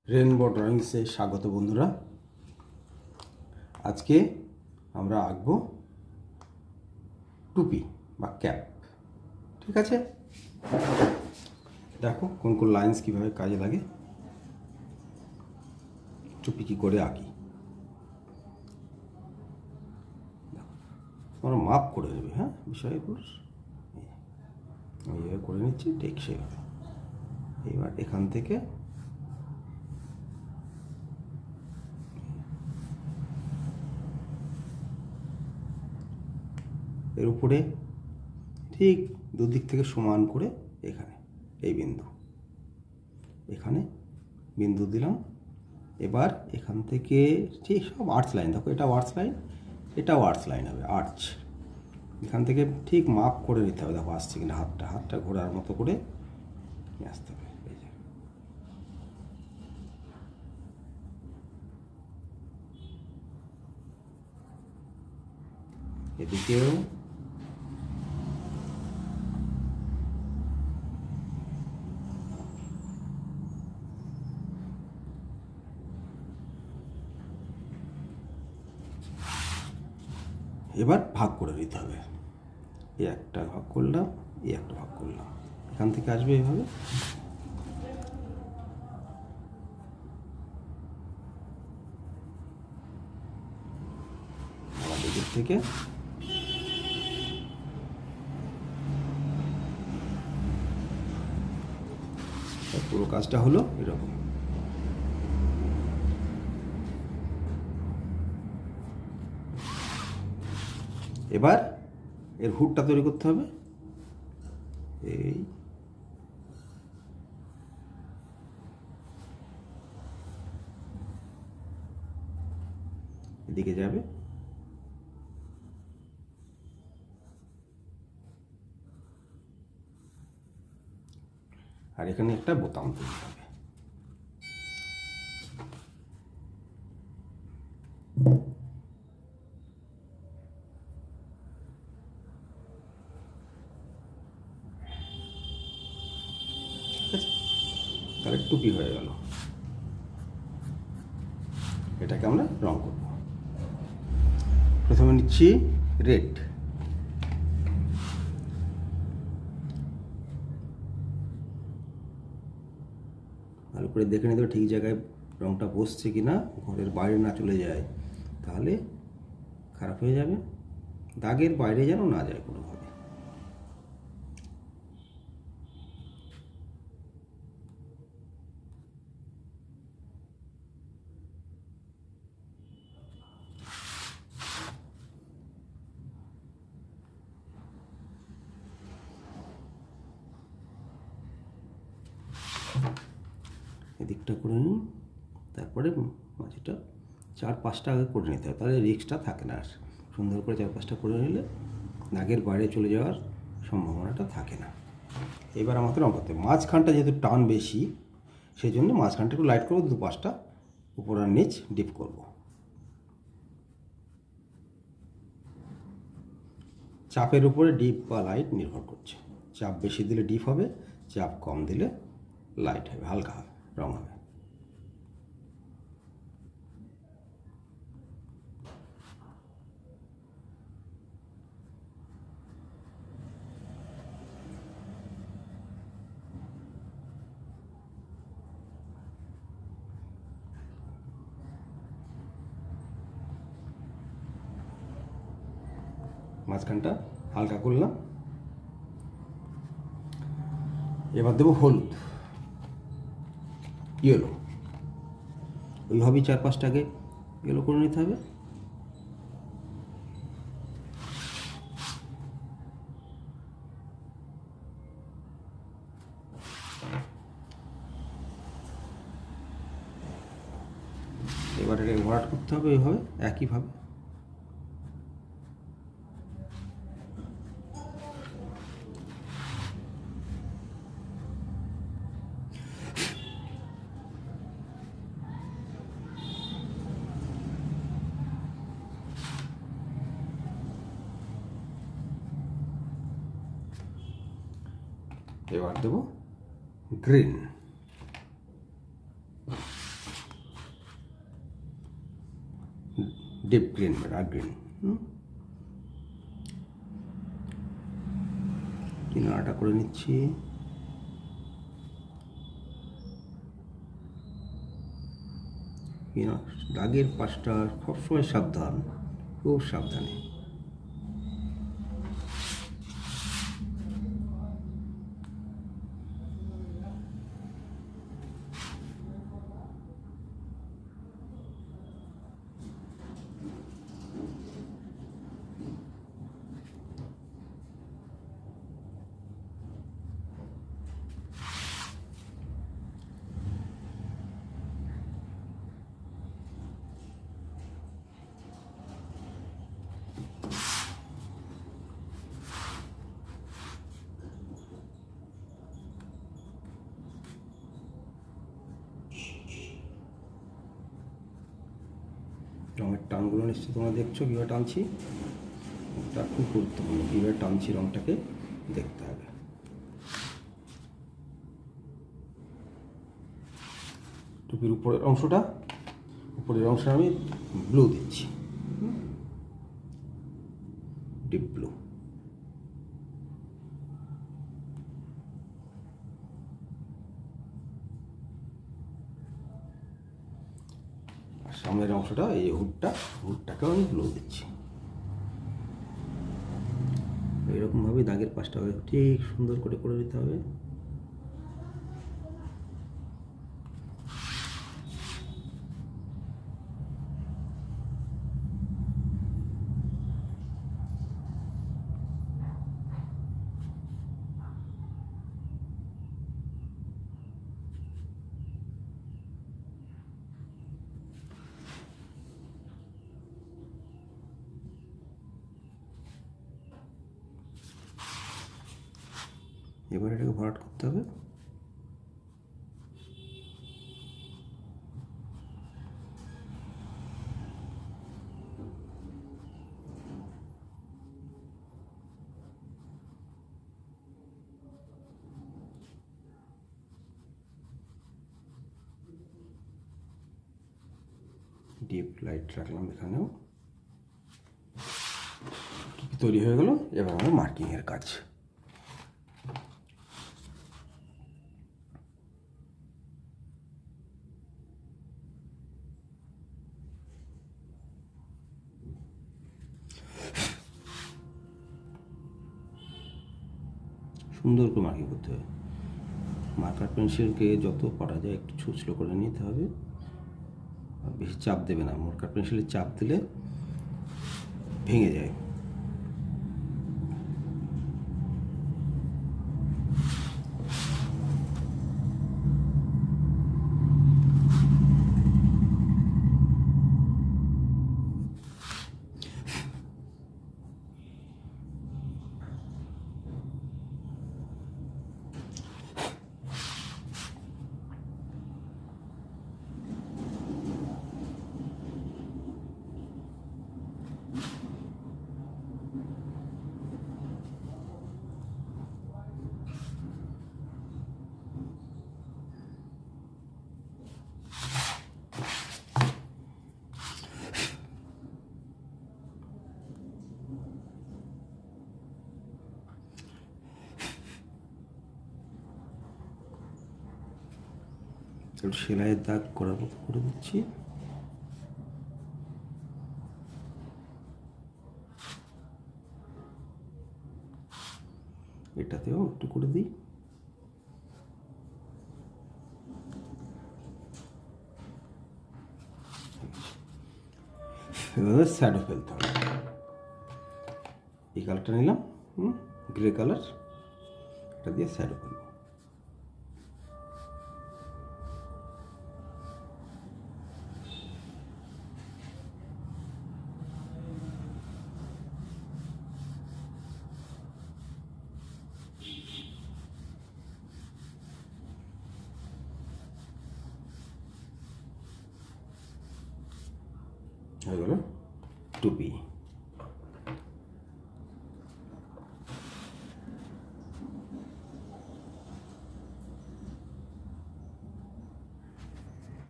Rainbow ড্রয়িংসে স্বাগত বন্ধুরা। আজকে আমরা আঁকবো টুপি বা ক্যাপ। ঠিক আছে, দেখো কোন কোন লাইন্স কীভাবে কাজে লাগে, টুপি কী করে আঁকি। তোমরা মাপ করে নেবে, হ্যাঁ, বিষয়গুলো আমি এইভাবে করে নিচ্ছি, ঠিক সেভাবে। এবার এখান থেকে এর উপরে ঠিক দুদিক থেকে সমান করে এখানে এই বিন্দু, এখানে বিন্দু দিলাম। এবার এখান থেকে ঠিক সব আর্চ লাইন, দেখো এটা আর্চ লাইন, এটাও আর্চ লাইন হবে, আর্চ। এখান থেকে ঠিক মাপ করে নিতে হবে, দেখো আসছে কিনা, হাতটা ঘোরার মতো করে নিয়ে আসতে হবে। এই যে এদিকেও এবার ভাগ করে নিতে হবে। এই একটা ভাগ করলাম, এই একটা ভাগ করলাম, এখান থেকে আসবে এইভাবে। আমাদের দিক থেকে পুরো কাজটা হলো এরকম। এবার এর হুডটা তৈরি করতে হবে। এই এদিকে যাবে, আর এখানে একটা বোতাম তৈরি হবে। তাহলে টুপি হয়ে গেল। এটাকে আমরা রং করব। প্রথমে নিচ্ছি রেড, ভালো করে দেখে নিতে হবে ঠিক জায়গায় রংটা বসছে কি না, ঘরের বাইরে না চলে যায়, তাহলে খারাপ হয়ে যাবে। দাগের বাইরে যেন না যায় কোনোভাবে। এদিকটা করে নিই, তারপরে মাঝিটা 4-5টা আগে করে নিতে হবে, তাহলে রিস্কটা থাকে না। আর সুন্দর করে 4-5টা করে নিলে দাগের বাইরে চলে যাওয়ার সম্ভাবনাটা থাকে না। এবার আমাকে রং করতে হবে। মাঝখানটা যেহেতু টান বেশি, সেই জন্য মাঝখানটা একটু লাইট করবো, 2-5টা উপর আর নিচ ডিপ করব। চাপের উপরে ডিপ বা লাইট নির্ভর করছে। চাপ বেশি দিলে ডিপ হবে, চাপ কম দিলে লাইট হবে, হালকা হবে, রং হবে। মাঝখানটা হালকা করলাম। এবার দেবো হলুদ, ইয়েলো। ওইভাবেই 4-5টাকে ইয়েলো করে নিতে হবে। এবার এটাকে ভরাট করতে হবে এইভাবে, একইভাবে। এবার দেবো গ্রিন। ডিপ গ্রিন বা ডার্ক গ্রিন। কিনারাটা করে নিচ্ছি। দাগের পাশটা সবসময় সাবধান, খুব সাবধানে। রঙের টানগুলো নিশ্চয়ই তোমরা দেখছো কীভাবে টানছি। এটা খুব গুরুত্বপূর্ণ, কীভাবে টানছি রঙটাকে দেখতে হবে। টুপির উপরের অংশটা আমি ব্লু দিচ্ছি, ডিপ ব্লু। আর সামনের অংশটা, এই হুডটাকেও আমি ব্লু দিচ্ছি। এরকমভাবে দাগের পাশটা ঠিক সুন্দর করে দিতে হবে। এবার এটাকে ভরাট করতে হবে। ডিপ লাইট রাখলাম এখানেও, তৈরি হয়ে গেল। এবার আমার মার্কিংয়ের কাজ। সুন্দর করে মার্কিং করতে হবে। মার্কার পেন্সিলকে যত পারা যায় একটু ছুঁচলো করে নিতে হবে, আর বেশি চাপ দেবে না। মার্কার পেন্সিলে চাপ দিলে ভেঙে যায়। একটু সেলাইয়ের দাগ করার মতো করে দিচ্ছি। এটাতেও একটু করে দিই। এভাবে শ্যাডো ফেলতে হবে। এই কালারটা নিলাম, গ্রে কালার, এটা দিয়ে শ্যাডো ফেলবো। হয়ে গেল টুপি।